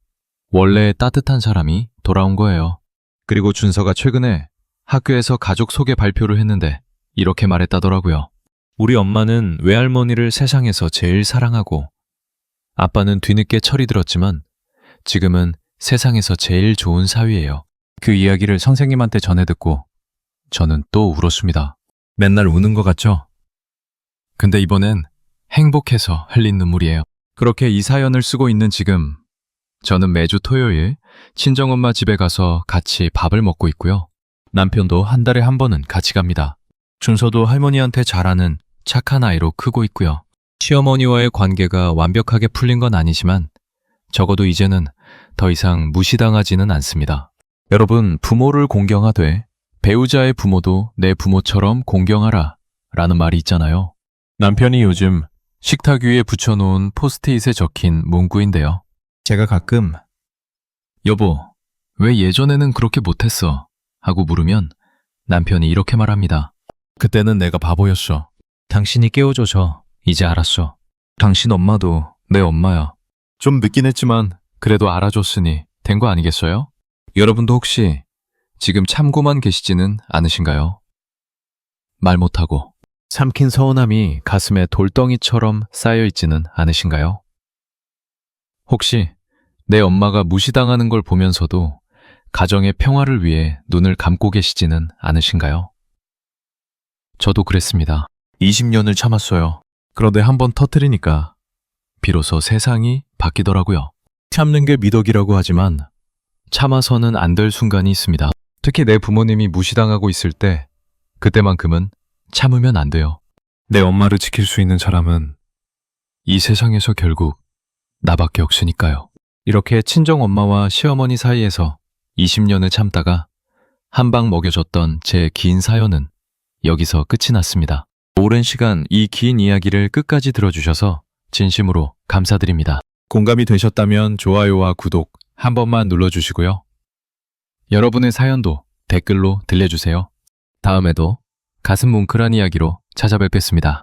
원래 따뜻한 사람이 돌아온 거예요. 그리고 준서가 최근에 학교에서 가족 소개 발표를 했는데 이렇게 말했다더라고요. 우리 엄마는 외할머니를 세상에서 제일 사랑하고 아빠는 뒤늦게 철이 들었지만 지금은 세상에서 제일 좋은 사위예요. 그 이야기를 선생님한테 전해 듣고 저는 또 울었습니다. 맨날 우는 것 같죠? 근데 이번엔 행복해서 흘린 눈물이에요. 그렇게 이 사연을 쓰고 있는 지금 저는 매주 토요일 친정엄마 집에 가서 같이 밥을 먹고 있고요. 남편도 한 달에 한 번은 같이 갑니다. 준서도 할머니한테 잘하는 착한 아이로 크고 있고요. 시어머니와의 관계가 완벽하게 풀린 건 아니지만 적어도 이제는 더 이상 무시당하지는 않습니다. 여러분, 부모를 공경하되 배우자의 부모도 내 부모처럼 공경하라 라는 말이 있잖아요. 남편이 요즘 식탁 위에 붙여놓은 포스트잇에 적힌 문구인데요. 제가 가끔 여보, 왜 예전에는 그렇게 못했어? 하고 물으면 남편이 이렇게 말합니다. 그때는 내가 바보였어. 당신이 깨워줘서 이제 알았어. 당신 엄마도 내 엄마야. 좀 늦긴 했지만 그래도 알아줬으니 된 거 아니겠어요? 여러분도 혹시 지금 참고만 계시지는 않으신가요? 말 못하고 삼킨 서운함이 가슴에 돌덩이처럼 쌓여있지는 않으신가요? 혹시 내 엄마가 무시당하는 걸 보면서도 가정의 평화를 위해 눈을 감고 계시지는 않으신가요? 저도 그랬습니다. 20년을 참았어요. 그런데 한번 터뜨리니까 비로소 세상이 바뀌더라고요. 참는 게 미덕이라고 하지만 참아서는 안 될 순간이 있습니다. 특히 내 부모님이 무시당하고 있을 때 그때만큼은 참으면 안 돼요. 내 엄마를 지킬 수 있는 사람은 이 세상에서 결국 나밖에 없으니까요. 이렇게 친정엄마와 시어머니 사이에서 20년을 참다가 한 방 먹여줬던 제 긴 사연은 여기서 끝이 났습니다. 오랜 시간 이 긴 이야기를 끝까지 들어주셔서 진심으로 감사드립니다. 공감이 되셨다면 좋아요와 구독 한 번만 눌러주시고요. 여러분의 사연도 댓글로 들려주세요. 다음에도 가슴 뭉클한 이야기로 찾아뵙겠습니다.